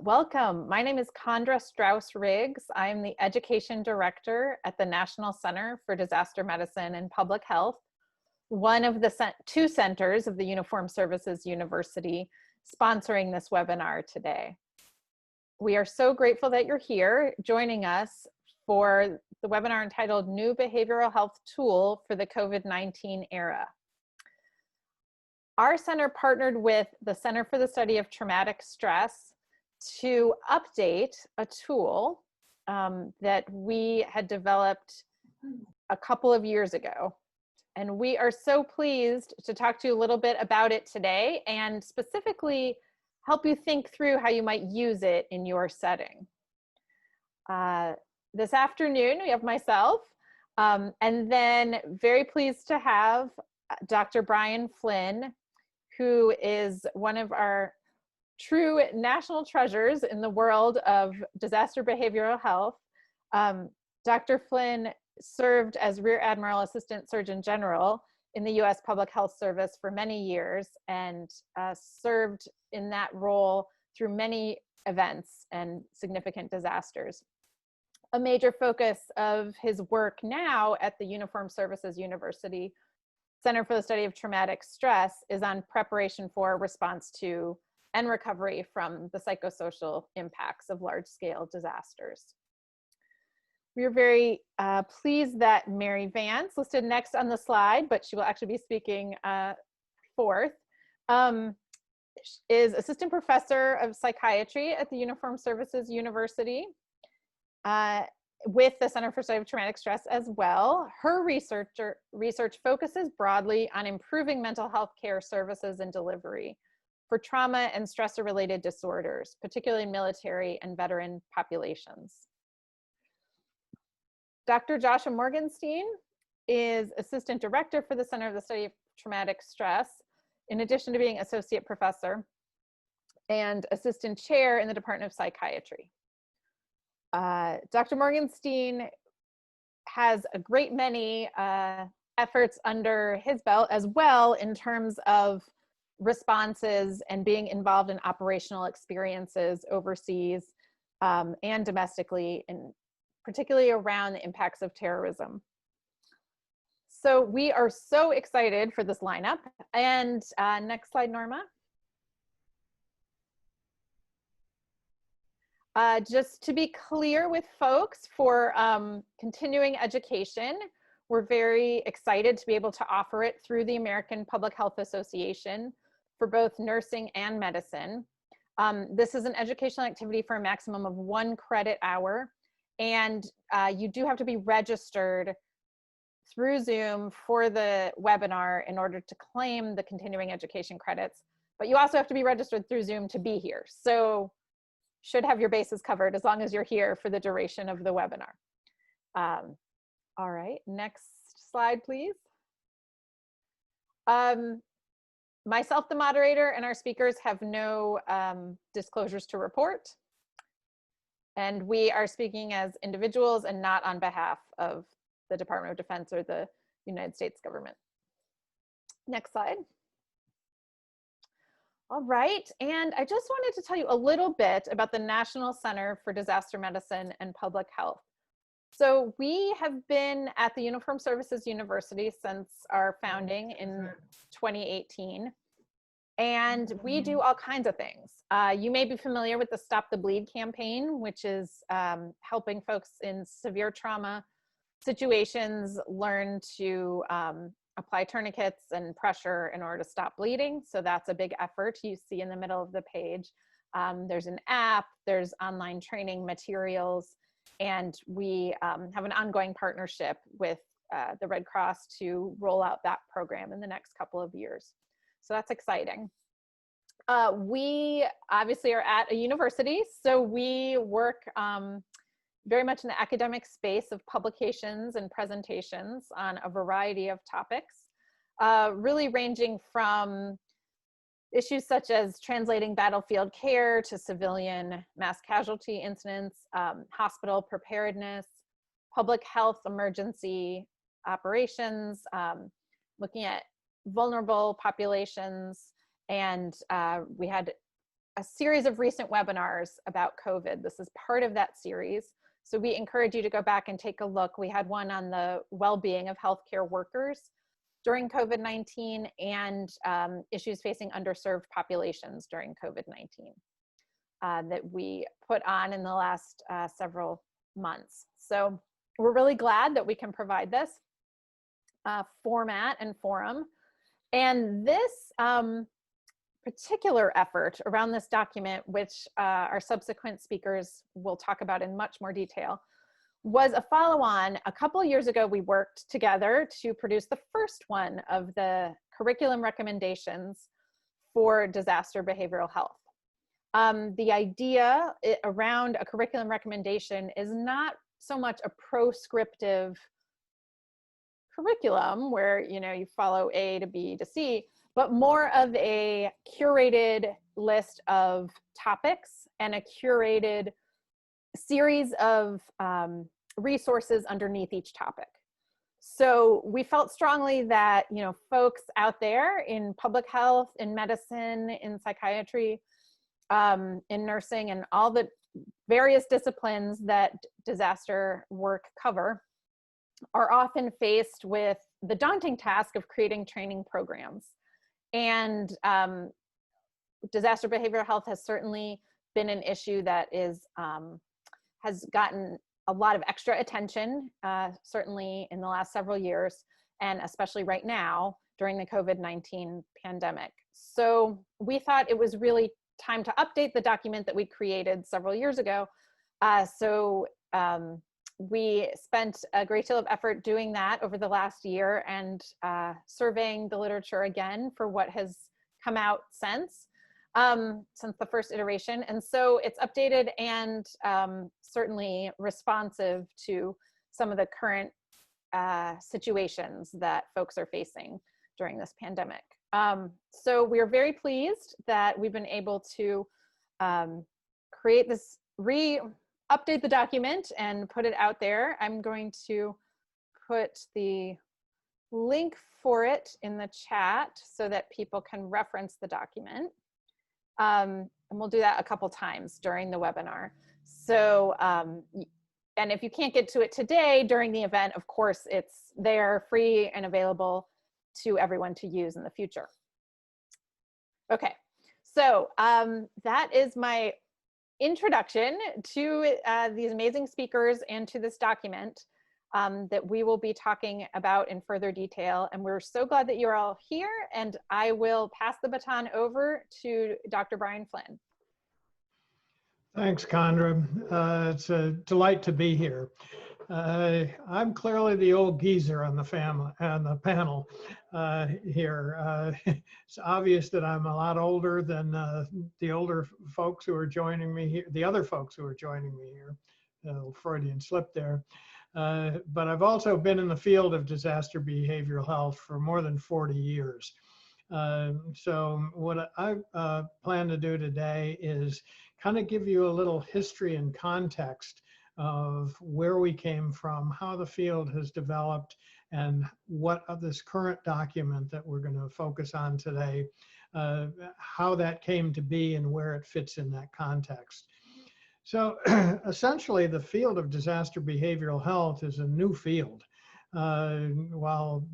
Welcome. My name is Kandra Strauss-Riggs. I'm the Education Director at the National Center for Disaster Medicine and Public Health, one of the two centers of the Uniformed Services University sponsoring this webinar today. We are so grateful that you're here joining us for the webinar entitled New Behavioral Health Tool for the COVID-19 Era. Our center partnered with the Center for the Study of Traumatic Stress to update a tool that we had developed a couple of years ago. And we are so pleased to talk to you a little bit about it today and specifically help you think through how you might use it in your setting. This afternoon, we have myself, and then very pleased to have Dr. Brian Flynn, who is one of our true national treasures in the world of disaster behavioral health. Dr. Flynn served as Rear Admiral Assistant Surgeon General in the U.S. Public Health Service for many years and served in that role through many events and significant disasters. A major focus of his work now at the Uniformed Services University Center for the Study of Traumatic Stress is on preparation for, response to, and recovery from the psychosocial impacts of large-scale disasters. We are very pleased that Mary Vance, listed next on the slide, but she will actually be speaking fourth, is Assistant Professor of Psychiatry at the Uniformed Services University with the Center for Study of Traumatic Stress as well. Her research focuses broadly on improving mental health care services and delivery for trauma and stressor-related disorders, particularly in military and veteran populations. Dr. Joshua Morganstein is Assistant Director for the Center for the Study of Traumatic Stress, in addition to being Associate Professor and Assistant Chair in the Department of Psychiatry. Dr. Morganstein has a great many efforts under his belt as well in terms of responses and being involved in operational experiences overseas and domestically, and particularly around the impacts of terrorism. So we are so excited for this lineup. And next slide, Norma. Just to be clear with folks, for continuing education, we're very excited to be able to offer it through the American Public Health Association for both nursing and medicine. This is an educational activity for a maximum of 1 credit hour, and you do have to be registered through Zoom for the webinar in order to claim the continuing education credits, but you also have to be registered through Zoom to be here. So should have your bases covered as long as you're here for the duration of the webinar. All right, next slide, please. Myself, the moderator, and our speakers have no disclosures to report. And we are speaking as individuals and not on behalf of the Department of Defense or the United States government. Next slide. All right, and I just wanted to tell you a little bit about the National Center for Disaster Medicine and Public Health. So we have been at the Uniformed Services University since our founding in 2018, and we do all kinds of things. You may be familiar with the Stop the Bleed campaign, which is helping folks in severe trauma situations learn to apply tourniquets and pressure in order to stop bleeding. So that's a big effort you see in the middle of the page. There's an app, there's online training materials, and we have an ongoing partnership with the Red Cross to roll out that program in the next couple of years. So that's exciting. We obviously are at a university, so we work very much in the academic space of publications and presentations on a variety of topics, really ranging from issues such as translating battlefield care to civilian mass casualty incidents, hospital preparedness, public health emergency operations, looking at vulnerable populations, and we had a series of recent webinars about COVID. This is part of that series. So we encourage you to go back and take a look. We had one on the well-being of healthcare workers during COVID-19 and issues facing underserved populations during COVID-19 that we put on in the last several months. So we're really glad that we can provide this format and forum. And this particular effort around this document, which our subsequent speakers will talk about in much more detail, was a follow-on. A couple of years ago, we worked together to produce the first one of the curriculum recommendations for disaster behavioral health. The idea around a curriculum recommendation is not so much a proscriptive curriculum where you follow A to B to C, but more of a curated list of topics and a curated series of resources underneath each topic. So we felt strongly that folks out there in public health, in medicine, in psychiatry, in nursing, and all the various disciplines that disaster work cover are often faced with the daunting task of creating training programs. And disaster behavioral health has certainly been an issue that has gotten a lot of extra attention, certainly in the last several years, and especially right now during the COVID-19 pandemic. So we thought it was really time to update the document that we created several years ago. We spent a great deal of effort doing that over the last year and surveying the literature again for what has come out since the first iteration. And so it's updated and certainly responsive to some of the current situations that folks are facing during this pandemic. So we're very pleased that we've been able to create this, update the document and put it out there. I'm going to put the link for it in the chat so that people can reference the document. And we'll do that a couple times during the webinar. So, and if you can't get to it today during the event, of course, it's there free and available to everyone to use in the future. Okay, so that is my introduction to these amazing speakers and to this document that we will be talking about in further detail. And we're so glad that you're all here, and I will pass the baton over to Dr. Brian Flynn. Thanks, Kandra. It's a delight to be here. I'm clearly the old geezer on the panel here. It's obvious that I'm a lot older than the older folks who are joining me here, the other folks who are joining me here. A little Freudian slip there. But I've also been in the field of disaster behavioral health for more than 40 years. So what I plan to do today is kind of give you a little history and context of where we came from, how the field has developed, and what of this current document that we're going to focus on today, how that came to be and where it fits in that context. So essentially, the field of disaster behavioral health is a new field. While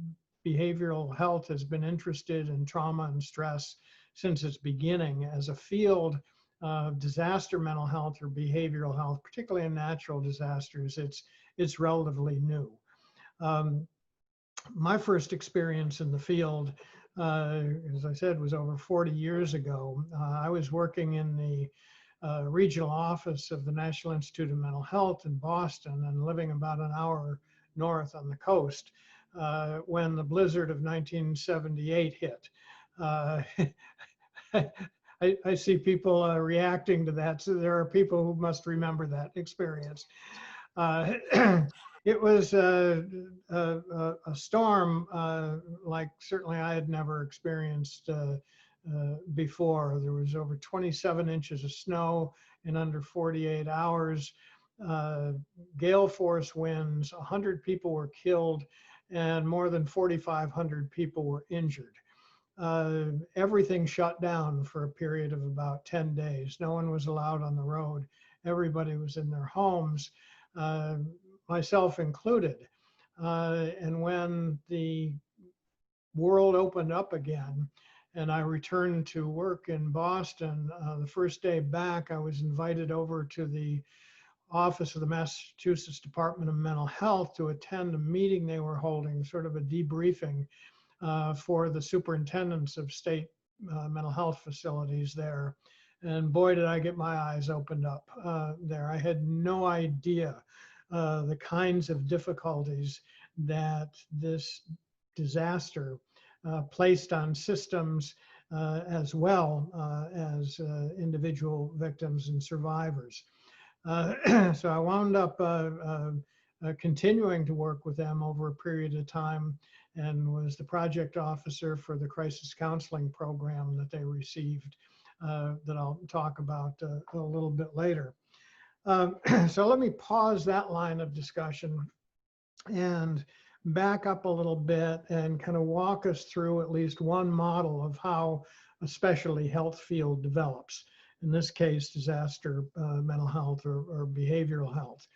behavioral health has been interested in trauma and stress since its beginning, as a field of disaster mental health or behavioral health, particularly in natural disasters, it's relatively new. My first experience in the field, as I said, was over 40 years ago. I was working in the regional office of the National Institute of Mental Health in Boston and living about an hour north on the coast when the blizzard of 1978 hit. I see people reacting to that, so there are people who must remember that experience. It was a storm like certainly I had never experienced before. There was over 27 inches of snow in under 48 hours, gale force winds, 100 people were killed, and more than 4,500 people were injured. everything shut down for a period of about 10 days. No one was allowed on the road. Everybody was in their homes, myself included. And when the world opened up again and I returned to work in Boston, the first day back, I was invited over to the office of the Massachusetts Department of Mental Health to attend a meeting they were holding, sort of a debriefing for the superintendents of state mental health facilities there. And boy, did I get my eyes opened up there. I had no idea the kinds of difficulties that this disaster placed on systems as well as individual victims and survivors. So I wound up continuing to work with them over a period of time and was the project officer for the crisis counseling program that they received that I'll talk about a little bit later. So let me pause that line of discussion and back up a little bit and kind of walk us through at least one model of how a specialty health field develops. In this case, disaster mental health or behavioral health.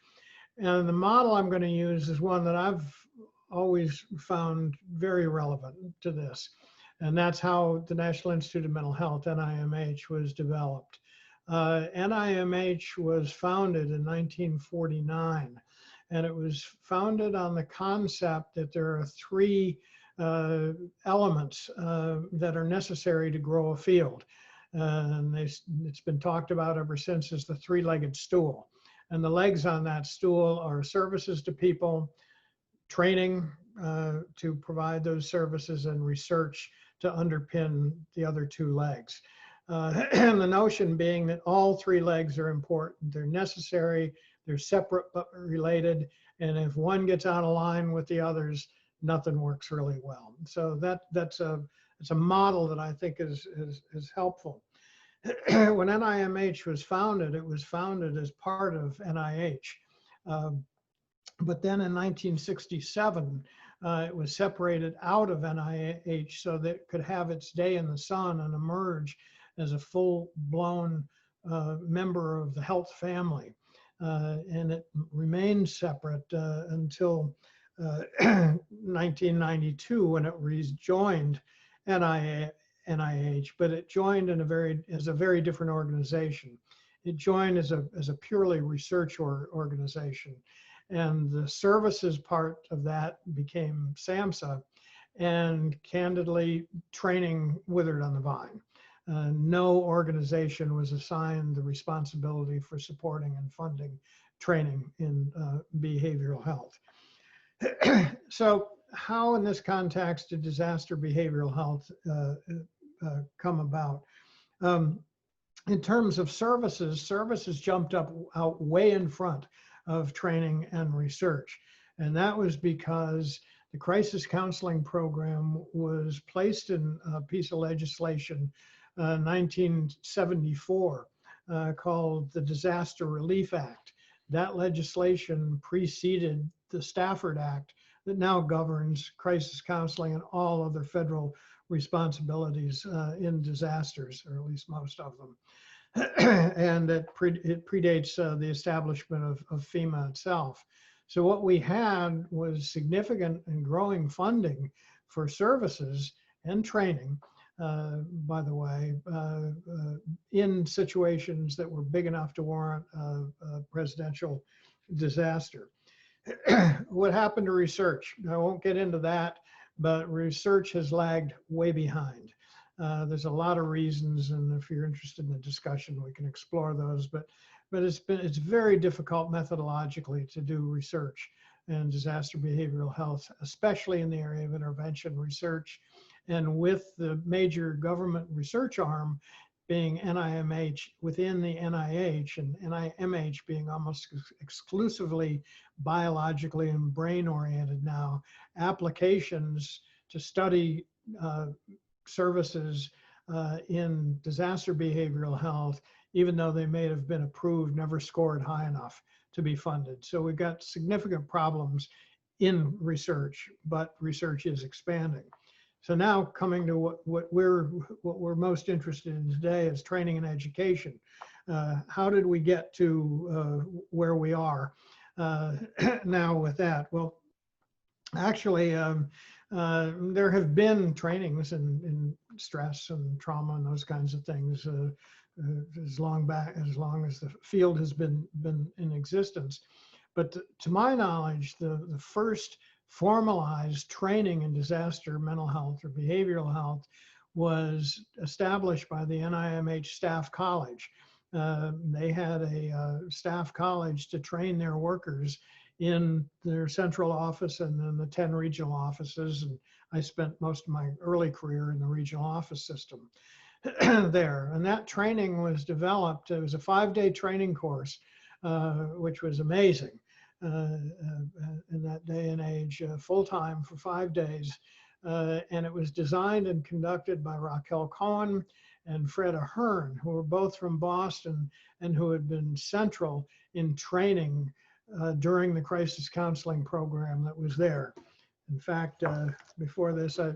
And the model I'm going to use is one that I've always found very relevant to this. And that's how the National Institute of Mental Health, NIMH, was developed. NIMH was founded in 1949. And it was founded on the concept that there are three elements that are necessary to grow a field. And it's been talked about ever since as the three-legged stool. And the legs on that stool are services to people, training to provide those services, and research to underpin the other two legs. And the notion being that all three legs are important. They're necessary, they're separate but related, and if one gets out of line with the others, nothing works really well. So it's a model that I think is helpful. When NIMH was founded, it was founded as part of NIH. But then in 1967, it was separated out of NIH so that it could have its day in the sun and emerge as a full-blown member of the health family. And it remained separate until 1992 when it rejoined NIH, but it joined as a very different organization. It joined as a purely research organization. And the services part of that became SAMHSA, and candidly, training withered on the vine. No organization was assigned the responsibility for supporting and funding training in behavioral health. So how in this context did disaster behavioral health come about? In terms of services jumped out way in front of training and research. And that was because the crisis counseling program was placed in a piece of legislation 1974 called the Disaster Relief Act. That legislation preceded the Stafford Act that now governs crisis counseling and all other federal responsibilities in disasters, or at least most of them. And it predates the establishment of FEMA itself. So what we had was significant and growing funding for services and training, by the way, in situations that were big enough to warrant a presidential disaster. What happened to research? I won't get into that, but research has lagged way behind. There's a lot of reasons, and if you're interested in the discussion, we can explore those. But it's very difficult methodologically to do research in disaster behavioral health, especially in the area of intervention research. And with the major government research arm being NIMH within the NIH, and NIMH being almost exclusively biologically and brain-oriented now, applications to study services in disaster behavioral health, even though they may have been approved, never scored high enough to be funded. So we've got significant problems in research, but research is expanding. So now coming to what we're most interested in today is training and education. How did we get to where we are now with that? Well, actually, there have been trainings in stress and trauma and those kinds of things as long as the field has been in existence. But to my knowledge, the first formalized training in disaster mental health or behavioral health was established by the NIMH Staff College. They had a staff college to train their workers in their central office and then the 10 regional offices. And I spent most of my early career in the regional office system there. And that training was developed, it was a 5-day training course, which was amazing in that day and age, full-time for 5 days. And it was designed and conducted by Raquel Cohen and Fred Ahern, who were both from Boston and who had been central in training during the crisis counseling program that was there. In fact, before this, I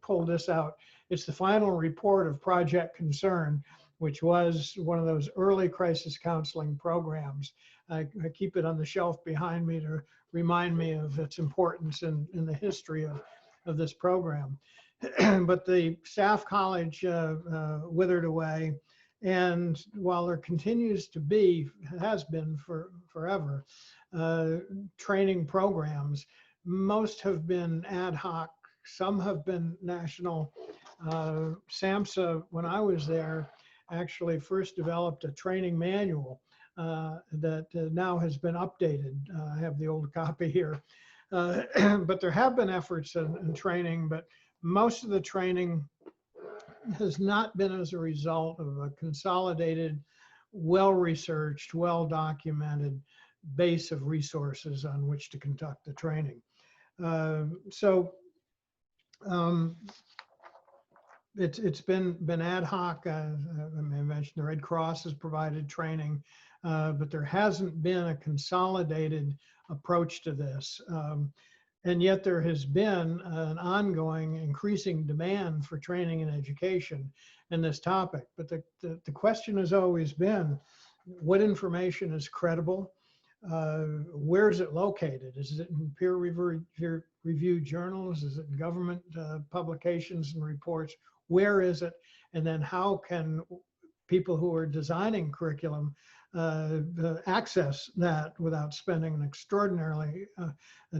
pulled this out. It's the final report of Project Concern, which was one of those early crisis counseling programs. I keep it on the shelf behind me to remind me of its importance in the history of this program. But the staff college withered away. And while there continues to be, has been for forever, training programs, most have been ad hoc, some have been national. SAMHSA, when I was there, actually first developed a training manual that now has been updated. I have the old copy here. But there have been efforts in training, but most of the training has not been as a result of a consolidated, well-researched, well-documented base of resources on which to conduct the training. It's been ad hoc. I mentioned the Red Cross has provided training, but there hasn't been a consolidated approach to this. And yet there has been an ongoing increasing demand for training and education in this topic. But the question has always been, what information is credible? Where is it located? Is it in peer-reviewed journals? Is it in government publications and reports? Where is it? And then how can people who are designing curriculum access that without spending an extraordinarily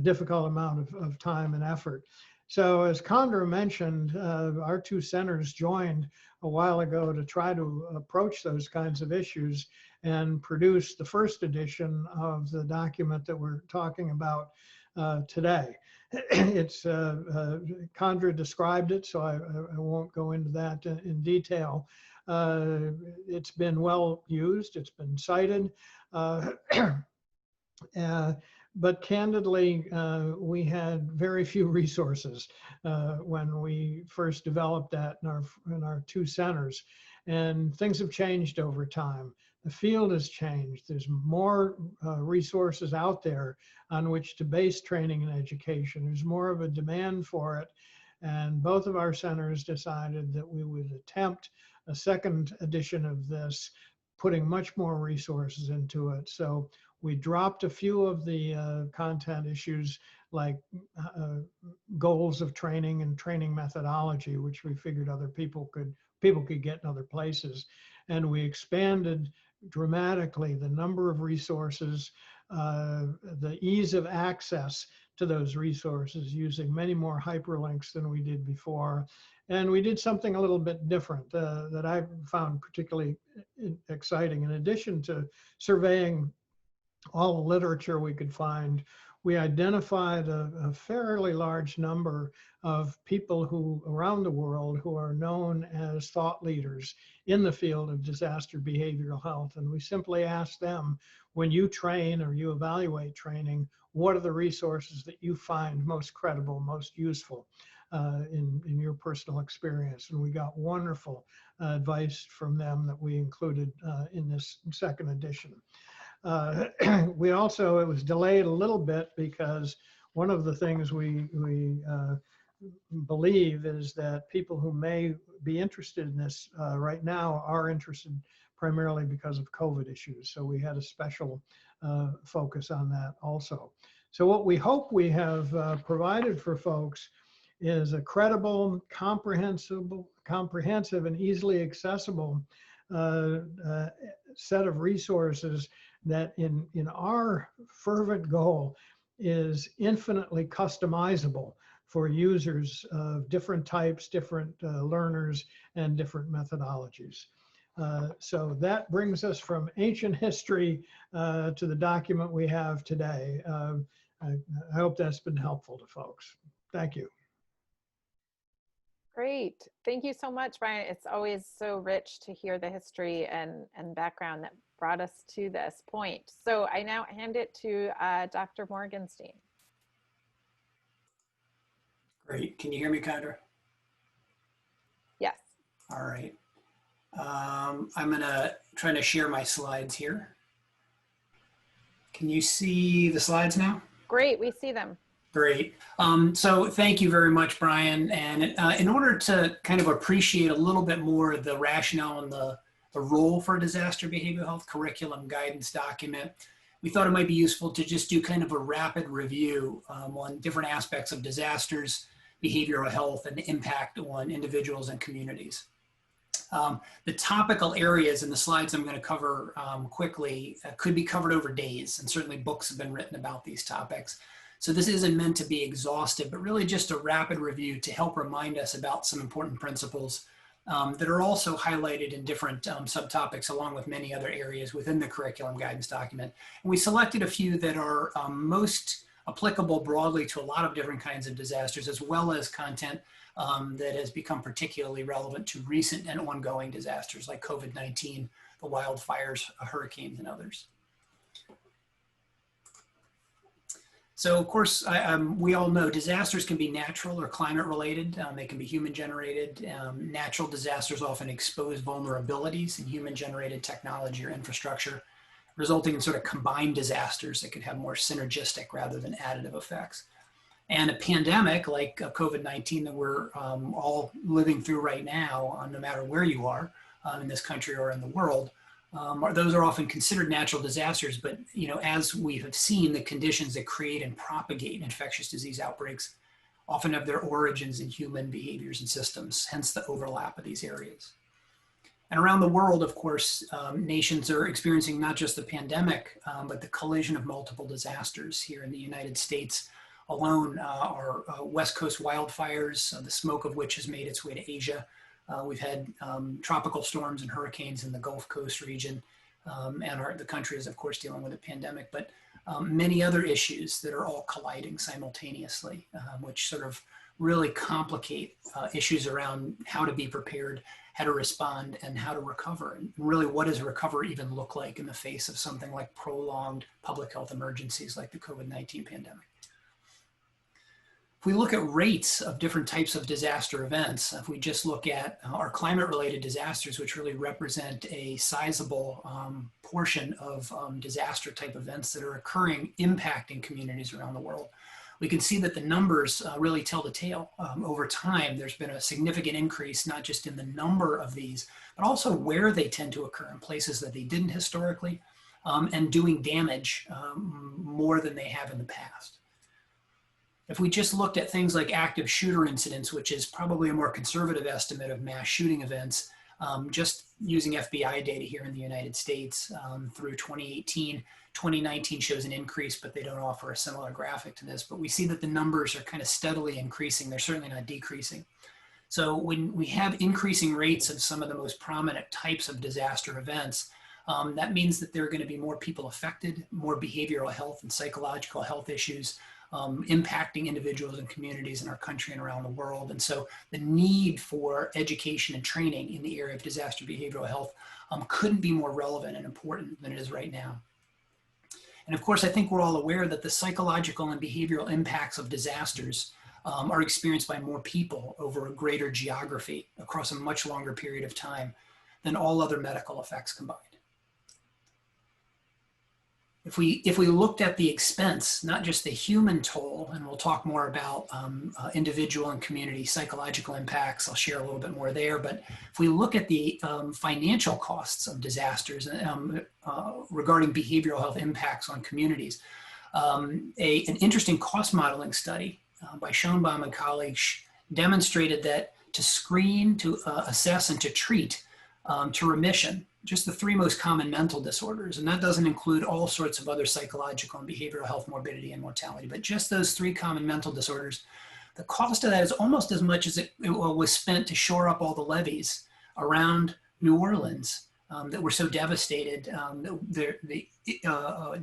difficult amount of time and effort? So as Kandra mentioned, our two centers joined a while ago to try to approach those kinds of issues and produce the first edition of the document that we're talking about today. It's Kandra described it, so I won't go into that in detail. It's been well used, it's been cited, but candidly, we had very few resources when we first developed that in our two centers, and things have changed over time. The field has changed. There's more resources out there on which to base training and education. There's more of a demand for it. And both of our centers decided that we would attempt a second edition of this, putting much more resources into it. So we dropped a few of the content issues like goals of training and training methodology, which we figured other people could get in other places. And we expanded dramatically the number of resources, the ease of access to those resources using many more hyperlinks than we did before. And we did something a little bit different that I found particularly exciting. In addition to surveying all the literature we could find, we identified a fairly large number of people who around the world who are known as thought leaders in the field of disaster behavioral health. And we simply asked them, when you train or you evaluate training, what are the resources that you find most credible, most useful in your personal experience? And we got wonderful advice from them that we included in this second edition. We also, it was delayed a little bit because one of the things we believe is that people who may be interested in this right now are interested primarily because of COVID issues. So we had a special focus on that also. So what we hope we have provided for folks is a credible, comprehensive and easily accessible set of resources that in our fervent goal is infinitely customizable for users of different types, different learners, and different methodologies. So that brings us from ancient history to the document we have today. I hope that's been helpful to folks. Thank you. Great. Thank you so much, Brian. It's always so rich to hear the history and background that brought us to this point. So I now hand it to Dr. Morganstein. Great. Can you hear me, Kandra? Yes. All right. I'm trying to share my slides here. Can you see the slides now? Great. We see them. Great. So thank you very much, Brian. And in order to kind of appreciate a little bit more the rationale and the role for disaster behavioral health curriculum guidance document, we thought it might be useful to just do kind of a rapid review on different aspects of disasters, behavioral health, and the impact on individuals and communities. The topical areas in the slides I'm going to cover quickly could be covered over days, and certainly books have been written about these topics. So this isn't meant to be exhaustive, but really just a rapid review to help remind us about some important principles that are also highlighted in different subtopics, along with many other areas within the curriculum guidance document. And we selected a few that are most applicable broadly to a lot of different kinds of disasters, as well as content that has become particularly relevant to recent and ongoing disasters like COVID-19, the wildfires, hurricanes, and others. So of course, we all know disasters can be natural or climate related. They can be human generated. Natural disasters often expose vulnerabilities in human generated technology or infrastructure, resulting in sort of combined disasters that could have more synergistic rather than additive effects. And a pandemic like COVID-19 that we're all living through right now, no matter where you are in this country or in the world, those are often considered natural disasters, but as we have seen, the conditions that create and propagate infectious disease outbreaks often have their origins in human behaviors and systems, hence the overlap of these areas. And around the world, of course, nations are experiencing not just the pandemic, but the collision of multiple disasters. Here in the United States alone are West Coast wildfires, the smoke of which has made its way to Asia. We've had tropical storms and hurricanes in the Gulf Coast region, and the country is, of course, dealing with a pandemic, but many other issues that are all colliding simultaneously, which sort of really complicate issues around how to be prepared, how to respond, and how to recover. And really, what does recovery even look like in the face of something like prolonged public health emergencies like the COVID-19 pandemic? If we look at rates of different types of disaster events, if we just look at our climate-related disasters, which really represent a sizable portion of disaster-type events that are occurring, impacting communities around the world, we can see that the numbers really tell the tale. Over time, there's been a significant increase, not just in the number of these, but also where they tend to occur in places that they didn't historically, and doing damage more than they have in the past. If we just looked at things like active shooter incidents, which is probably a more conservative estimate of mass shooting events, just using FBI data here in the United States through 2018, 2019 shows an increase, but they don't offer a similar graphic to this. But we see that the numbers are kind of steadily increasing. They're certainly not decreasing. So when we have increasing rates of some of the most prominent types of disaster events, that means that there are going to be more people affected, more behavioral health and psychological health issues impacting individuals and communities in our country and around the world. And so the need for education and training in the area of disaster behavioral health couldn't be more relevant and important than it is right now. And of course, I think we're all aware that the psychological and behavioral impacts of disasters are experienced by more people over a greater geography across a much longer period of time than all other medical effects combined. If we looked at the expense, not just the human toll, and we'll talk more about individual and community psychological impacts, I'll share a little bit more there, but if we look at the financial costs of disasters regarding behavioral health impacts on communities, an interesting cost modeling study by Schoenbaum and colleagues demonstrated that to screen, to assess, and to treat to remission, just the three most common mental disorders, and that doesn't include all sorts of other psychological and behavioral health morbidity and mortality, but just those three common mental disorders, the cost of that is almost as much as it was spent to shore up all the levees around New Orleans that were so devastated, the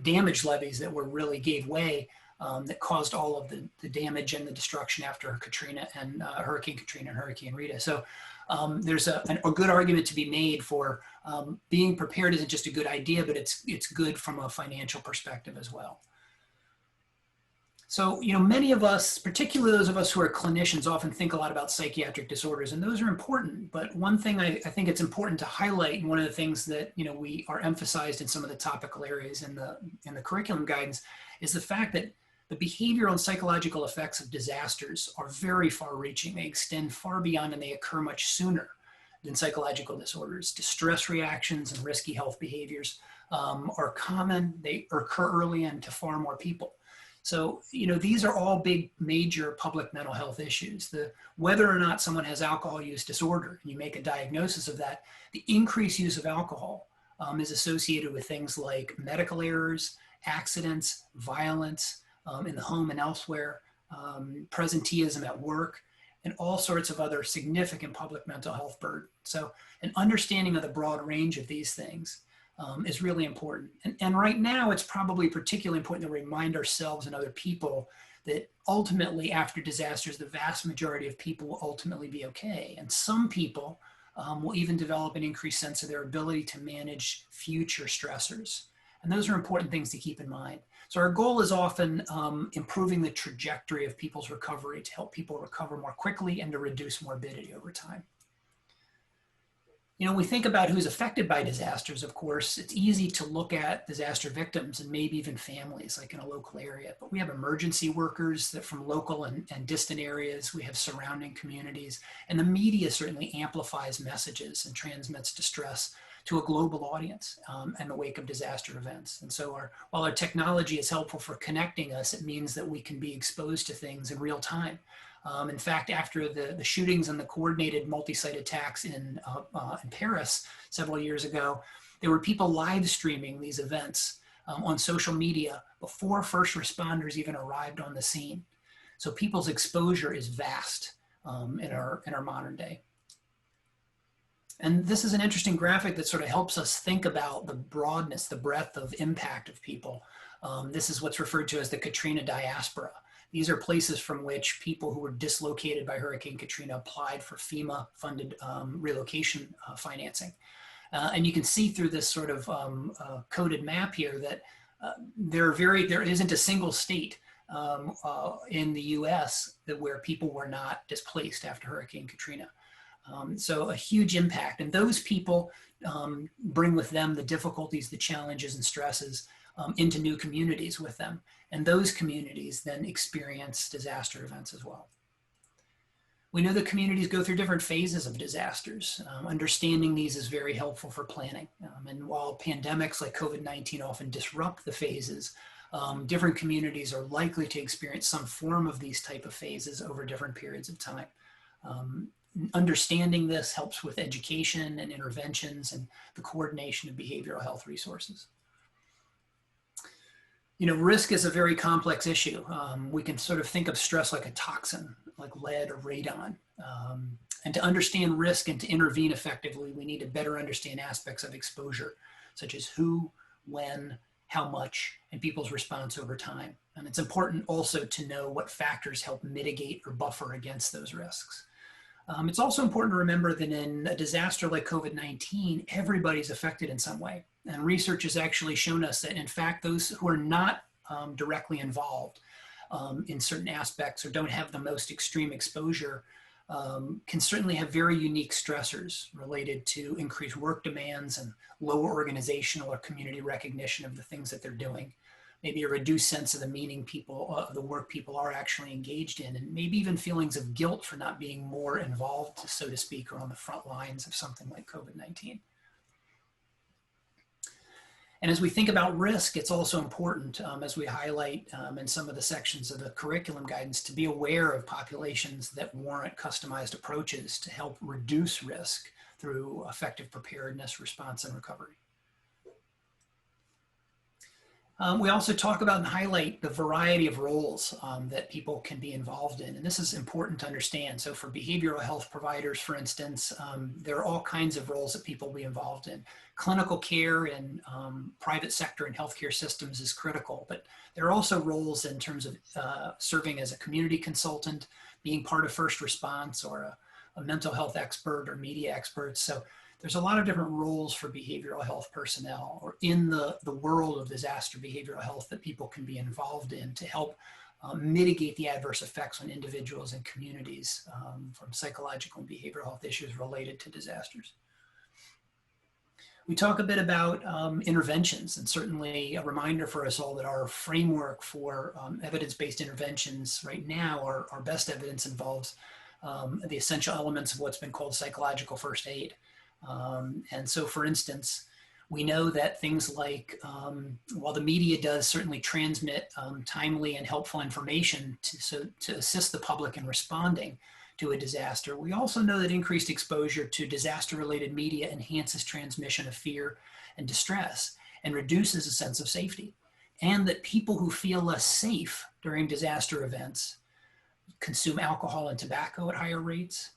damaged levees that were really gave way, that caused all of the damage and the destruction after Katrina and Hurricane Katrina and Hurricane Rita. So there's a good argument to be made for being prepared isn't just a good idea, but it's good from a financial perspective as well. So, many of us, particularly those of us who are clinicians, often think a lot about psychiatric disorders, and those are important. But one thing I think it's important to highlight, and one of the things that we are emphasized in some of the topical areas in the curriculum guidance, is the fact that the behavioral and psychological effects of disasters are very far-reaching. They extend far beyond, and they occur much sooner than psychological disorders. Distress reactions and risky health behaviors are common. They occur early and to far more people. So, these are all big, major public mental health issues. Whether or not someone has alcohol use disorder, and you make a diagnosis of that, the increased use of alcohol is associated with things like medical errors, accidents, violence in the home and elsewhere, presenteeism at work, and all sorts of other significant public mental health burden. So an understanding of the broad range of these things is really important. And right now, it's probably particularly important to remind ourselves and other people that ultimately after disasters, the vast majority of people will ultimately be okay. And some people will even develop an increased sense of their ability to manage future stressors. And those are important things to keep in mind. So our goal is often improving the trajectory of people's recovery to help people recover more quickly and to reduce morbidity over time. We think about who's affected by disasters, of course. It's easy to look at disaster victims and maybe even families, like in a local area. But we have emergency workers that from local and distant areas. We have surrounding communities. And the media certainly amplifies messages and transmits distress to a global audience in the wake of disaster events. And so while our technology is helpful for connecting us, it means that we can be exposed to things in real time. In fact, after the shootings and the coordinated multi-site attacks in Paris several years ago, there were people live streaming these events on social media before first responders even arrived on the scene. So people's exposure is vast in our modern day. And this is an interesting graphic that sort of helps us think about the broadness, the breadth of impact of people. This is what's referred to as the Katrina diaspora. These are places from which people who were dislocated by Hurricane Katrina applied for FEMA-funded relocation financing. And you can see through this sort of coded map here that there isn't a single state in the US where people were not displaced after Hurricane Katrina. So a huge impact. And those people bring with them the difficulties, the challenges and stresses into new communities with them. And those communities then experience disaster events as well. We know that communities go through different phases of disasters. Understanding these is very helpful for planning. And while pandemics like COVID-19 often disrupt the phases, different communities are likely to experience some form of these type of phases over different periods of time. Understanding this helps with education and interventions and the coordination of behavioral health resources. Risk is a very complex issue. We can sort of think of stress like a toxin, like lead or radon. And to understand risk and to intervene effectively, we need to better understand aspects of exposure, such as who, when, how much, and people's response over time. And it's important also to know what factors help mitigate or buffer against those risks. It's also important to remember that in a disaster like COVID-19, everybody's affected in some way. And research has actually shown us that, in fact, those who are not directly involved in certain aspects or don't have the most extreme exposure can certainly have very unique stressors related to increased work demands and lower organizational or community recognition of the things that they're doing. Maybe a reduced sense of the meaning the work people are actually engaged in, and maybe even feelings of guilt for not being more involved, so to speak, or on the front lines of something like COVID-19. And as we think about risk, it's also important, as we highlight in some of the sections of the curriculum guidance, to be aware of populations that warrant customized approaches to help reduce risk through effective preparedness, response, and recovery. We also talk about and highlight the variety of roles that people can be involved in. And this is important to understand. So for behavioral health providers, for instance, there are all kinds of roles that people will be involved in. Clinical care in private sector and healthcare systems is critical, but there are also roles in terms of serving as a community consultant, being part of first response, or a mental health expert or media expert. So there's a lot of different roles for behavioral health personnel, or in the world of disaster behavioral health, that people can be involved in to help mitigate the adverse effects on individuals and communities from psychological and behavioral health issues related to disasters. We talk a bit about interventions, and certainly a reminder for us all that our framework for evidence-based interventions right now, our best evidence involves the essential elements of what's been called psychological first aid. And so, for instance, we know that things like, while the media does certainly transmit timely and helpful information to assist the public in responding to a disaster, we also know that increased exposure to disaster-related media enhances transmission of fear and distress and reduces a sense of safety, and that people who feel less safe during disaster events consume alcohol and tobacco at higher rates,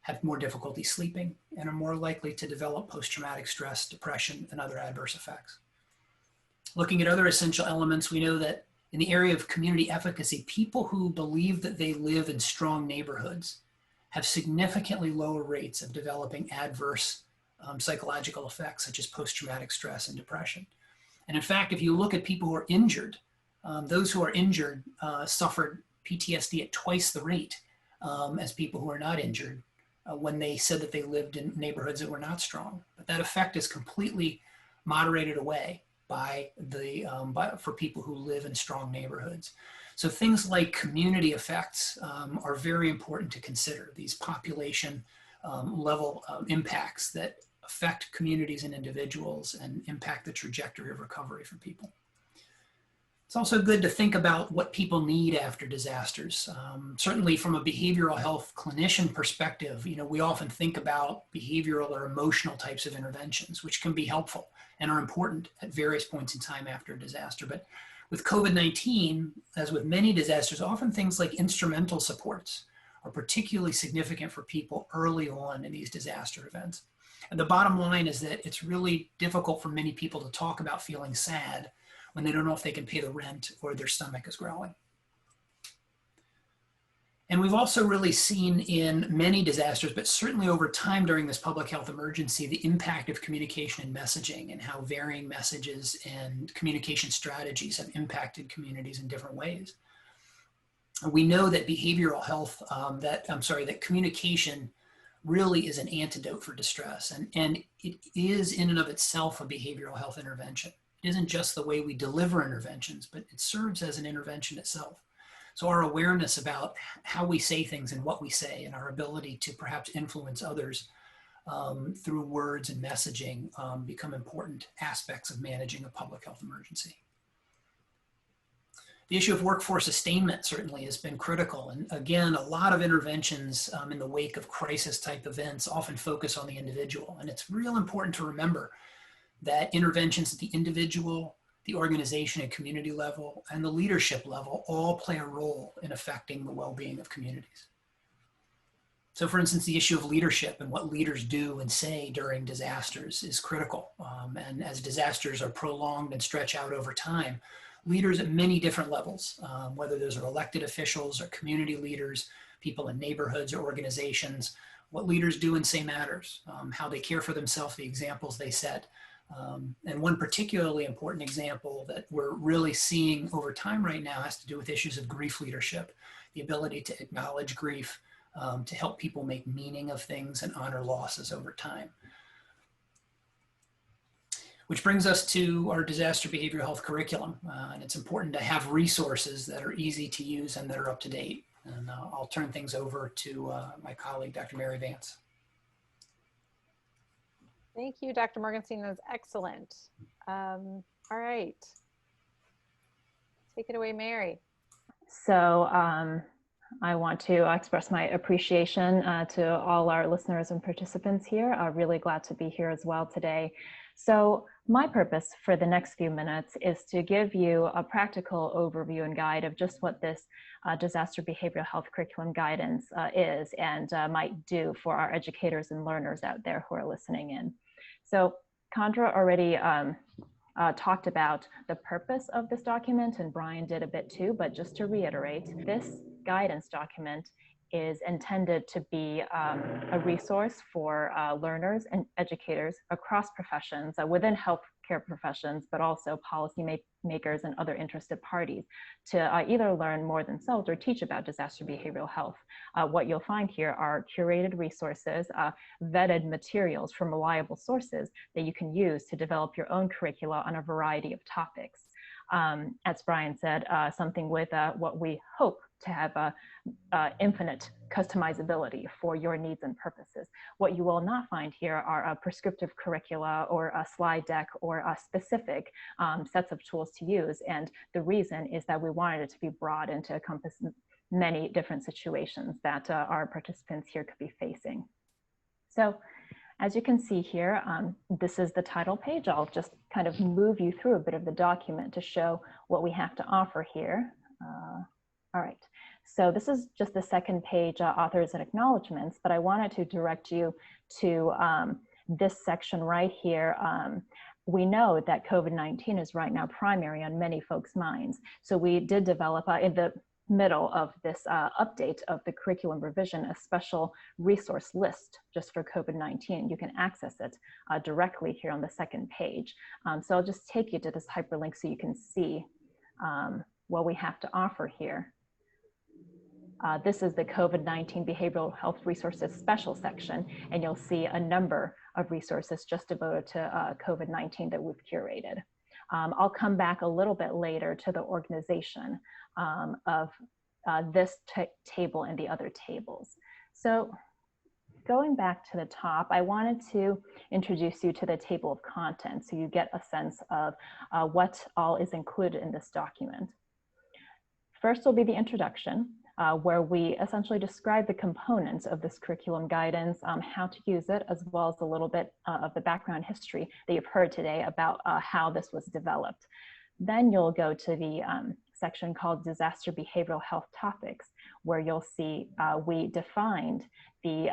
have more difficulty sleeping, and are more likely to develop post-traumatic stress, depression, and other adverse effects. Looking at other essential elements, we know that in the area of community efficacy, people who believe that they live in strong neighborhoods have significantly lower rates of developing adverse psychological effects, such as post-traumatic stress and depression. And in fact, if you look at people who are injured, those who are injured suffered PTSD at twice the rate as people who are not injured, when they said that they lived in neighborhoods that were not strong. But that effect is completely moderated away for people who live in strong neighborhoods. So things like community effects are very important to consider, these population level impacts that affect communities and individuals and impact the trajectory of recovery for people. It's also good to think about what people need after disasters. Certainly from a behavioral health clinician perspective, we often think about behavioral or emotional types of interventions, which can be helpful and are important at various points in time after a disaster. But with COVID-19, as with many disasters, often things like instrumental supports are particularly significant for people early on in these disaster events. And the bottom line is that it's really difficult for many people to talk about feeling sad when they don't know if they can pay the rent or their stomach is growling. And we've also really seen in many disasters, but certainly over time during this public health emergency, the impact of communication and messaging, and how varying messages and communication strategies have impacted communities in different ways. We know that behavioral health, that communication really is an antidote for distress. And it is in and of itself a behavioral health intervention. It isn't just the way we deliver interventions, but it serves as an intervention itself. So our awareness about how we say things and what we say, and our ability to perhaps influence others through words and messaging become important aspects of managing a public health emergency. The issue of workforce sustainment certainly has been critical. And again, a lot of interventions in the wake of crisis type events often focus on the individual. And it's real important to remember that interventions at the individual, the organization and community level, and the leadership level all play a role in affecting the well-being of communities. So for instance, the issue of leadership and what leaders do and say during disasters is critical. And as disasters are prolonged and stretch out over time, leaders at many different levels, whether those are elected officials or community leaders, people in neighborhoods or organizations, what leaders do and say matters, how they care for themselves, the examples they set. And one particularly important example that we're really seeing over time right now has to do with issues of grief leadership, the ability to acknowledge grief, to help people make meaning of things and honor losses over time. Which brings us to our disaster behavioral health curriculum. And it's important to have resources that are easy to use and that are up to date. And I'll turn things over to my colleague, Dr. Mary Vance. Thank you, Dr. Morganstein. That was excellent. All right. Take it away, Mary. So I want to express my appreciation to all our listeners and participants here. I'm really glad to be here as well today. So my purpose for the next few minutes is to give you a practical overview and guide of just what this disaster behavioral health curriculum guidance is and might do for our educators and learners out there who are listening in. So Kandra already talked about the purpose of this document, and Brian did a bit too, but just to reiterate, this guidance document is intended to be a resource for learners and educators across professions within healthcare professions, but also policy makers and other interested parties to either learn more themselves or teach about disaster behavioral health. What you'll find here are curated resources, vetted materials from reliable sources that you can use to develop your own curricula on a variety of topics. As Brian said, something with what we hope to have infinite customizability for your needs and purposes. What you will not find here are prescriptive curricula or a slide deck or specific sets of tools to use. And the reason is that we wanted it to be broad and to encompass many different situations that our participants here could be facing. So as you can see here, this is the title page. I'll just kind of move you through a bit of the document to show what we have to offer here. All right, so this is just the second page, authors and acknowledgements, but I wanted to direct you to this section right here. We know that COVID-19 is right now primary on many folks' minds. So we did develop in the middle of this update of the curriculum revision, a special resource list just for COVID-19. You can access it directly here on the second page. So I'll just take you to this hyperlink so you can see what we have to offer here. This is the COVID-19 Behavioral Health Resources Special section, and you'll see a number of resources just devoted to COVID-19 that we've curated. I'll come back a little bit later to the organization of this table and the other tables. So going back to the top, I wanted to introduce you to the table of contents so you get a sense of what all is included in this document. First will be the introduction, where we essentially describe the components of this curriculum guidance, how to use it, as well as a little bit of the background history that you've heard today about how this was developed. Then you'll go to the section called Disaster Behavioral Health Topics, where you'll see we defined the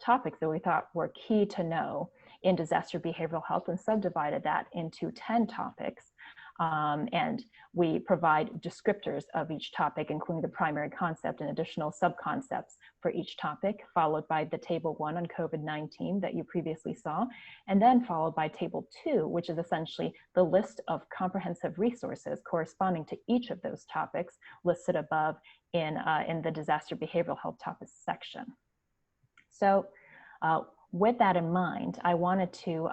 topics that we thought were key to know in disaster behavioral health and subdivided that into 10 topics. And we provide descriptors of each topic, including the primary concept and additional sub-concepts for each topic, followed by the table 1 on COVID-19 that you previously saw, and then followed by table 2, which is essentially the list of comprehensive resources corresponding to each of those topics listed above in the disaster behavioral health topics section. So with that in mind, I wanted to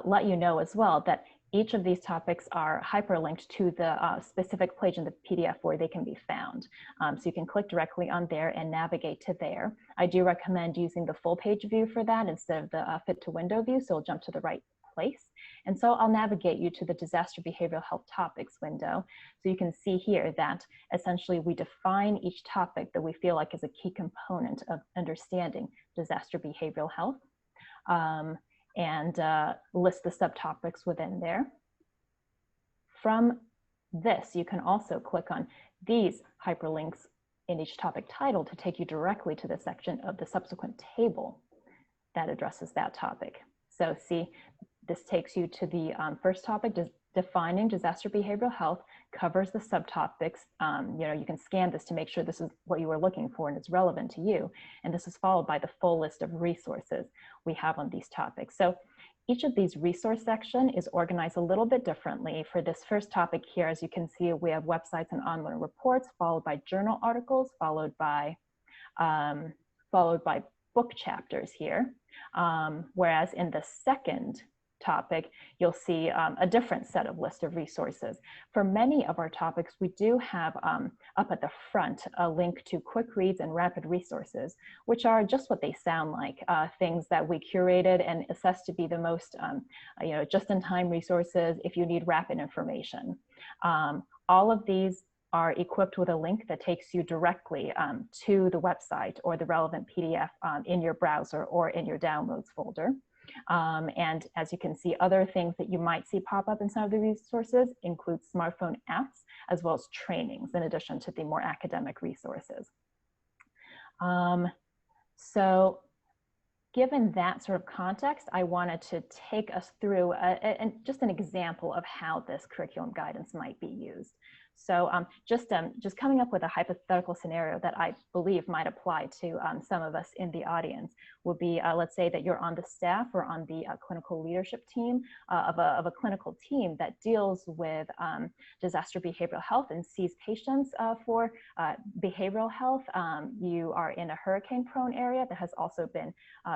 let you know as well that each of these topics are hyperlinked to the specific page in the PDF where they can be found. So you can click directly on there and navigate to there. I do recommend using the full page view for that instead of the fit to window view, so it'll jump to the right place. And so I'll navigate you to the disaster behavioral health topics window. So you can see here that essentially we define each topic that we feel like is a key component of understanding disaster behavioral health. And list the subtopics within there. From this, you can also click on these hyperlinks in each topic title to take you directly to the section of the subsequent table that addresses that topic. So see, this takes you to the first topic, defining disaster behavioral health, covers the subtopics. You can scan this to make sure this is what you were looking for and it's relevant to you. And this is followed by the full list of resources we have on these topics. So each of these resource section is organized a little bit differently. For this first topic here, as you can see, we have websites and online reports, followed by journal articles, followed by followed by book chapters here. Whereas in the second topic, you'll see a different set of list of resources. For many of our topics, we do have up at the front a link to quick reads and rapid resources, which are just what they sound like, things that we curated and assessed to be the most just-in-time resources if you need rapid information. All of these are equipped with a link that takes you directly to the website or the relevant PDF in your browser or in your downloads folder. And as you can see, other things that you might see pop up in some of the resources include smartphone apps, as well as trainings, in addition to the more academic resources. So given that sort of context, I wanted to take us through just an example of how this curriculum guidance might be used. So just coming up with a hypothetical scenario that I believe might apply to some of us in the audience would be, let's say that you're on the staff or on the clinical leadership team of a clinical team that deals with disaster behavioral health and sees patients for behavioral health. You are in a hurricane-prone area that has also been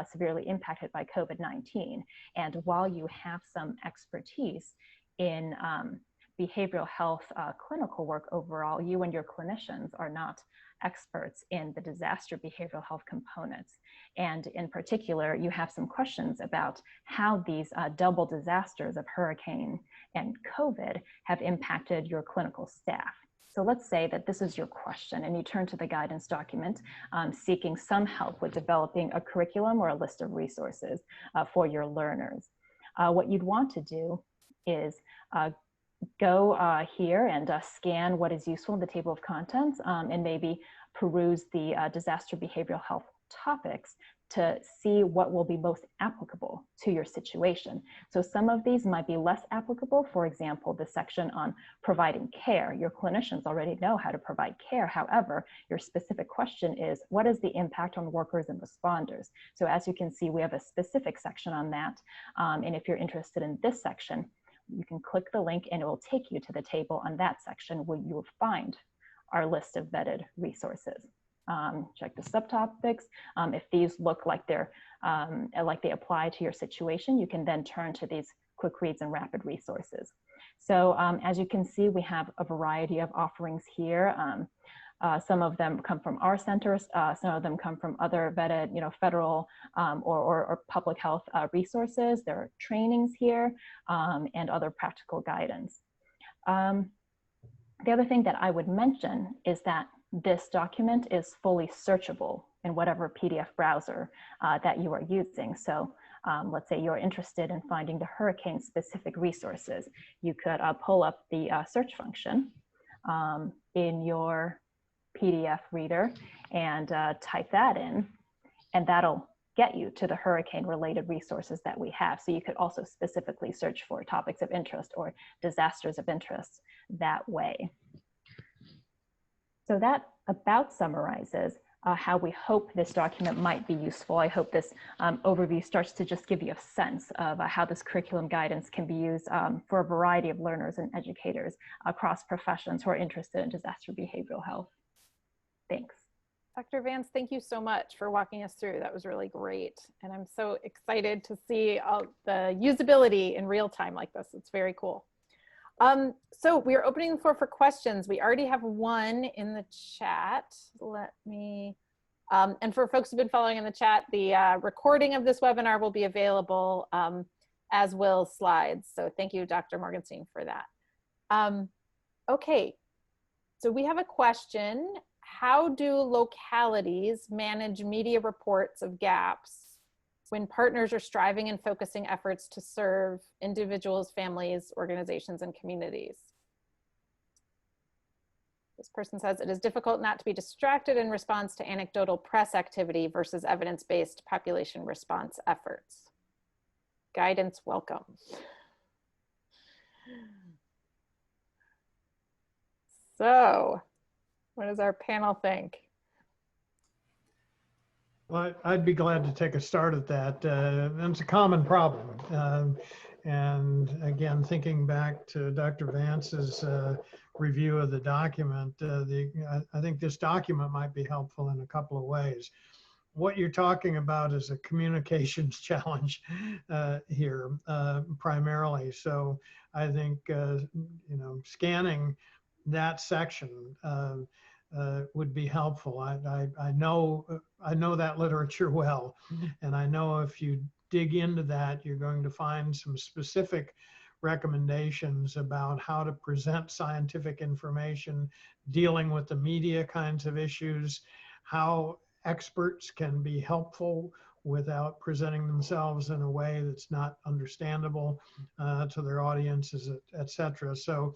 severely impacted by COVID-19. And while you have some expertise in behavioral health clinical work overall, you and your clinicians are not experts in the disaster behavioral health components. And in particular, you have some questions about how these double disasters of hurricane and COVID have impacted your clinical staff. So let's say that this is your question and you turn to the guidance document seeking some help with developing a curriculum or a list of resources for your learners. What you'd want to do is go here and scan what is useful in the table of contents and maybe peruse the disaster behavioral health topics to see what will be most applicable to your situation. So some of these might be less applicable. For example, the section on providing care. Your clinicians already know how to provide care. However, your specific question is, what is the impact on workers and responders? So as you can see, we have a specific section on that. And if you're interested in this section, you can click the link and it will take you to the table on that section where you will find our list of vetted resources. Check the subtopics. If these look like they apply to your situation, you can then turn to these quick reads and rapid resources. So as you can see, we have a variety of offerings here. Some of them come from our centers, some of them come from other vetted, federal or public health resources. There are trainings here and other practical guidance. The other thing that I would mention is that this document is fully searchable in whatever PDF browser that you are using. So let's say you're interested in finding the hurricane specific resources. You could pull up the search function in your PDF reader and type that in, and that'll get you to the hurricane related resources that we have. So you could also specifically search for topics of interest or disasters of interest that way. So that about summarizes how we hope this document might be useful. I hope this overview starts to just give you a sense of how this curriculum guidance can be used for a variety of learners and educators across professions who are interested in disaster behavioral health. Thanks. Dr. Vance, thank you so much for walking us through. That was really great. And I'm so excited to see all the usability in real time like this. It's very cool. So we are opening the floor for questions. We already have one in the chat. Let me, and for folks who've been following in the chat, the recording of this webinar will be available as will slides. So thank you, Dr. Morganstein, for that. Okay, so we have a question. How do localities manage media reports of gaps when partners are striving and focusing efforts to serve individuals, families, organizations, and communities? This person says, it is difficult not to be distracted in response to anecdotal press activity versus evidence-based population response efforts. Guidance welcome. So, what does our panel think? Well, I'd be glad to take a start at that. It's a common problem. And again, thinking back to Dr. Vance's review of the document, I think this document might be helpful in a couple of ways. What you're talking about is a communications challenge here primarily. So I think, scanning that section would be helpful. I know that literature well, and I know if you dig into that, you're going to find some specific recommendations about how to present scientific information, dealing with the media kinds of issues, how experts can be helpful without presenting themselves in a way that's not understandable to their audiences, et cetera. So,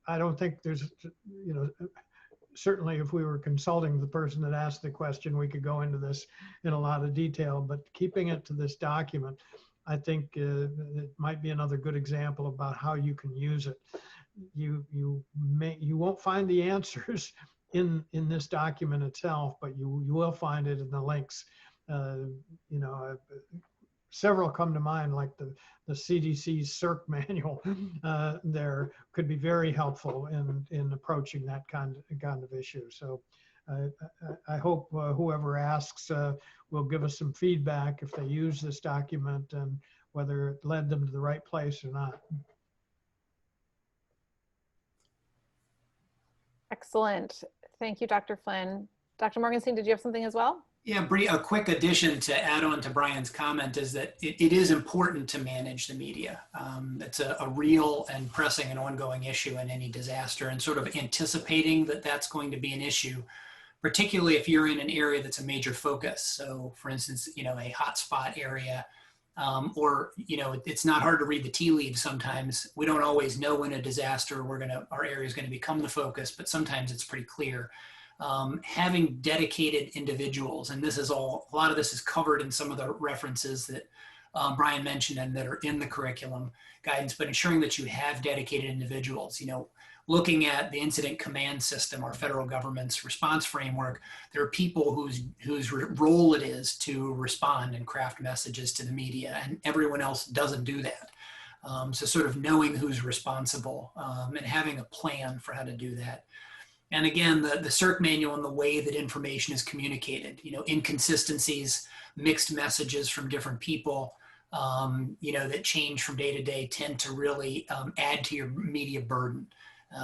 I don't think there's, certainly if we were consulting the person that asked the question, we could go into this in a lot of detail, but keeping it to this document, I think it might be another good example about how you can use it. You won't find the answers in this document itself, but you will find it in the links. Several come to mind, like the CDC's CERC manual there could be very helpful in approaching that kind of issue. So I hope whoever asks will give us some feedback if they use this document and whether it led them to the right place or not. Excellent. Thank you, Dr. Flynn. Dr. Morganstein, did you have something as well? Yeah, Bree, a quick addition to add on to Brian's comment is that it is important to manage the media. It's a real and pressing and ongoing issue in any disaster, and sort of anticipating that that's going to be an issue, particularly if you're in an area that's a major focus. So for instance, a hotspot area, or, it's not hard to read the tea leaves sometimes. We don't always know when a disaster our area is going to become the focus, but sometimes it's pretty clear. Having dedicated individuals, and a lot of this is covered in some of the references that Brian mentioned and that are in the curriculum guidance, but ensuring that you have dedicated individuals, looking at the incident command system, our federal government's response framework, there are people whose role it is to respond and craft messages to the media, and everyone else doesn't do that. So sort of knowing who's responsible and having a plan for how to do that. And again, the CERC manual and the way that information is communicated, inconsistencies, mixed messages from different people, that change from day to day tend to really add to your media burden.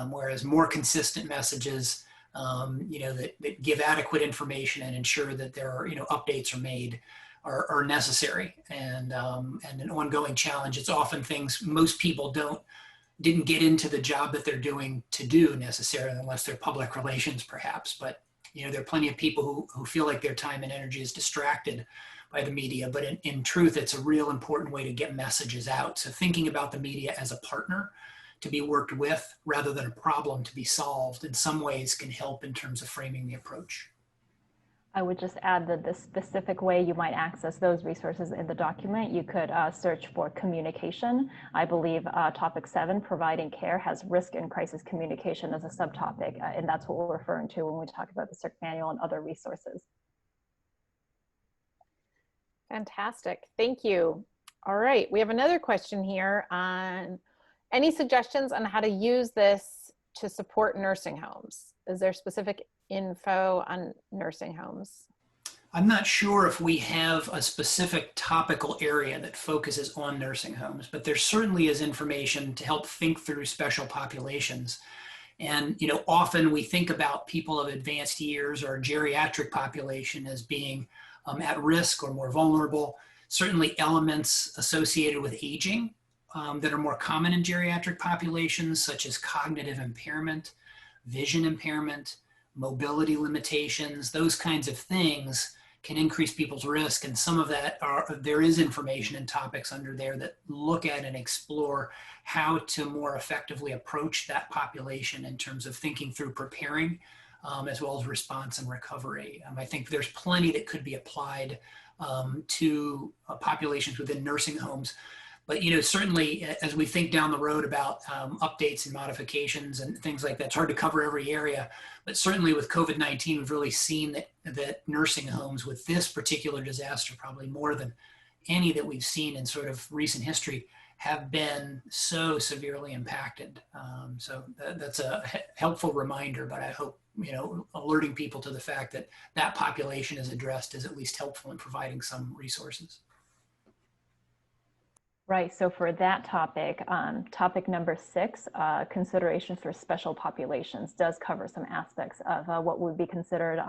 Whereas more consistent messages, that give adequate information and ensure that there are, updates are made are necessary and an ongoing challenge. It's often things most people didn't get into the job that they're doing to do necessarily, unless they're public relations perhaps. But there are plenty of people who feel like their time and energy is distracted by the media, but in truth, it's a real important way to get messages out. So thinking about the media as a partner to be worked with rather than a problem to be solved in some ways can help in terms of framing the approach. I would just add that the specific way you might access those resources in the document, you could search for communication. I believe topic 7, providing care, has risk and crisis communication as a subtopic, and that's what we're referring to when we talk about the CERC manual and other resources. Fantastic, thank you. All right, we have another question here on any suggestions on how to use this to support nursing homes? Is there specific info on nursing homes? I'm not sure if we have a specific topical area that focuses on nursing homes, but there certainly is information to help think through special populations. And often we think about people of advanced years or geriatric population as being at risk or more vulnerable. Certainly elements associated with aging that are more common in geriatric populations, such as cognitive impairment, vision impairment, mobility limitations, those kinds of things can increase people's risk. And some of that there is information and topics under there that look at and explore how to more effectively approach that population in terms of thinking through preparing, as well as response and recovery. I think there's plenty that could be applied to populations within nursing homes. But certainly as we think down the road about updates and modifications and things like that, it's hard to cover every area. But certainly with COVID-19, we've really seen that nursing homes with this particular disaster, probably more than any that we've seen in sort of recent history have been so severely impacted. So that's a helpful reminder, but I hope, alerting people to the fact that that population is addressed is at least helpful in providing some resources. Right, so for that topic, topic number 6, considerations for special populations, does cover some aspects of what would be considered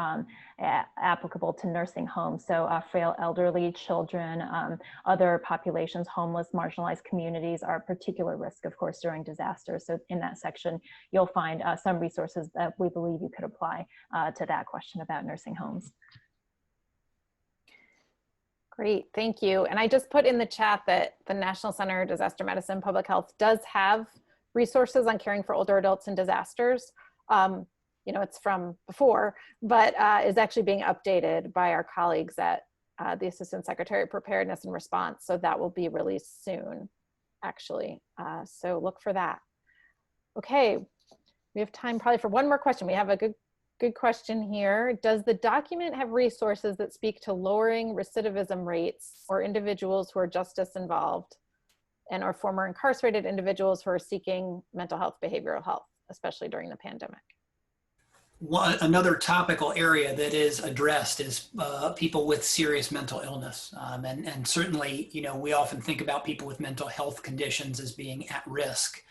applicable to nursing homes. So frail elderly, children, other populations, homeless, marginalized communities are a particular risk, of course, during disasters. So in that section, you'll find some resources that we believe you could apply to that question about nursing homes. Great, thank you. And I just put in the chat that the National Center for Disaster Medicine Public Health does have resources on caring for older adults in disasters. It's from before, but is actually being updated by our colleagues at the Assistant Secretary of Preparedness and Response. So that will be released soon, actually. So look for that. Okay, we have time probably for one more question. We have a good question here. Does the document have resources that speak to lowering recidivism rates or individuals who are justice involved and or former incarcerated individuals who are seeking mental health, behavioral health, especially during the pandemic? Another topical area that is addressed is people with serious mental illness. And certainly, we often think about people with mental health conditions as being at risk.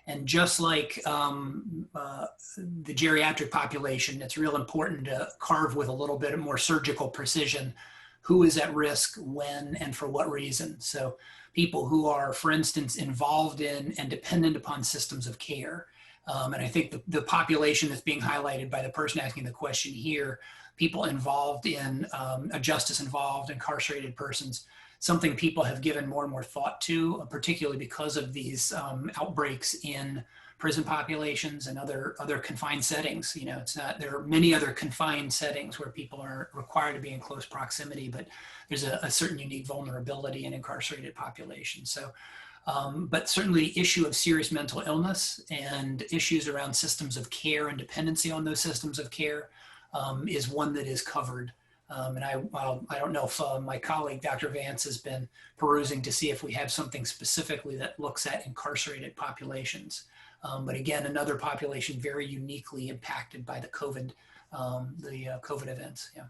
And just like the geriatric population, it's real important to carve with a little bit more surgical precision who is at risk, when, and for what reason. So people who are, for instance, involved in and dependent upon systems of care. And I think the population that's being highlighted by the person asking the question here, people involved in justice involved, incarcerated persons, something people have given more and more thought to, particularly because of these outbreaks in prison populations and other confined settings. There are many other confined settings where people are required to be in close proximity, but there's a certain unique vulnerability in incarcerated populations. So, but certainly the issue of serious mental illness and issues around systems of care and dependency on those systems of care is one that is covered. And I don't know if my colleague, Dr. Vance, has been perusing to see if we have something specifically that looks at incarcerated populations. But again, another population very uniquely impacted by the COVID events. Yeah.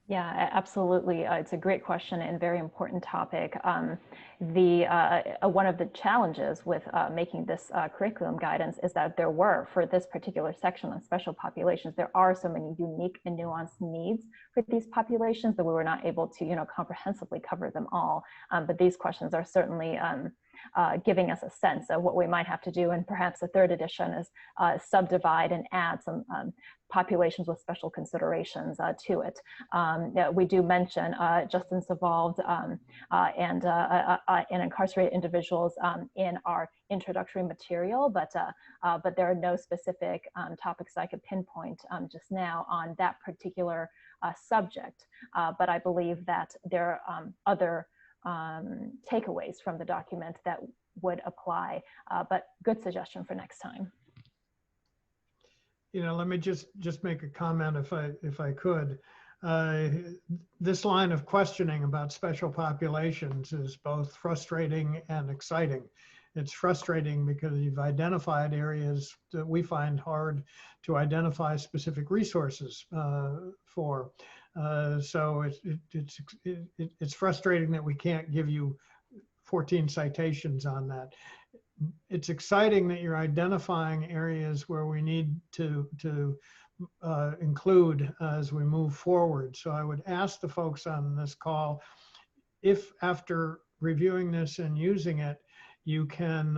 Yeah, absolutely. It's a great question and very important topic. One of the challenges with making this curriculum guidance is that for this particular section on special populations, there are so many unique and nuanced needs for these populations that we were not able to, comprehensively cover them all. But these questions are certainly giving us a sense of what we might have to do. And perhaps a third edition is subdivide and add some populations with special considerations to it. We do mention justice involved and incarcerated individuals in our introductory material, but there are no specific topics I could pinpoint just now on that particular subject. But I believe that there are other takeaways from the document that would apply, but good suggestion for next time. Let me just make a comment if I could. This line of questioning about special populations is both frustrating and exciting. It's frustrating because you've identified areas that we find hard to identify specific resources for. So it's frustrating that we can't give you 14 citations on that. It's exciting that you're identifying areas where we need to include as we move forward. So I would ask the folks on this call, if after reviewing this and using it, you can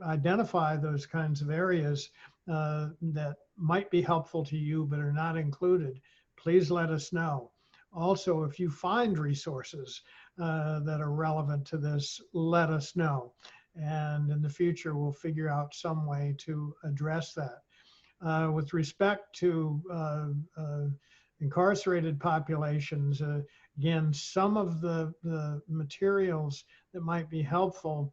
identify those kinds of areas that might be helpful to you but are not included, please let us know. Also, if you find resources that are relevant to this, let us know. And in the future, we'll figure out some way to address that. With respect to incarcerated populations, again, some of the materials that might be helpful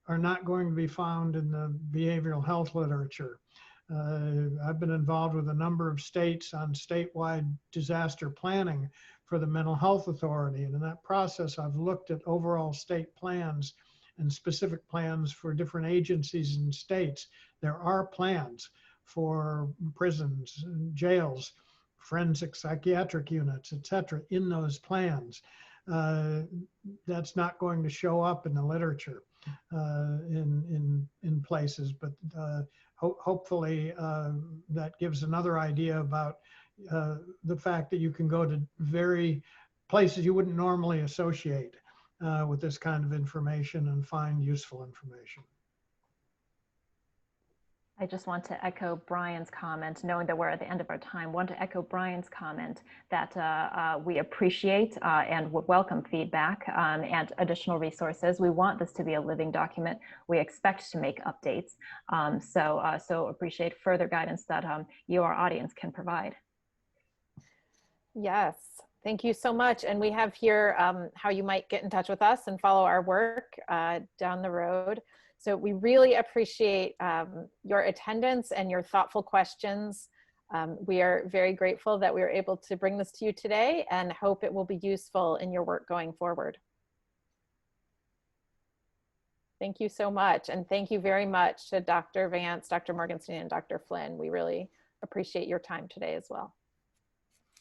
are not going to be found in the behavioral health literature. I've been involved with a number of states on statewide disaster planning for the Mental Health Authority. And in that process, I've looked at overall state plans and specific plans for different agencies and states. There are plans for prisons, jails, forensic psychiatric units, et cetera, in those plans. That's not going to show up in the literature in places, but hopefully that gives another idea about the fact that you can go to very places you wouldn't normally associate with this kind of information and find useful information. I just want to echo Brian's comment, knowing that we're at the end of our time, want to echo Brian's comment that we appreciate and would welcome feedback and additional resources. We want this to be a living document. We expect to make updates. So appreciate further guidance that you, our audience, can provide. Yes, thank you so much. And we have here how you might get in touch with us and follow our work down the road. So we really appreciate your attendance and your thoughtful questions. We are very grateful that we were able to bring this to you today and hope it will be useful in your work going forward. Thank you so much. And thank you very much to Dr. Vance, Dr. Morganstein, and Dr. Flynn. We really appreciate your time today as well.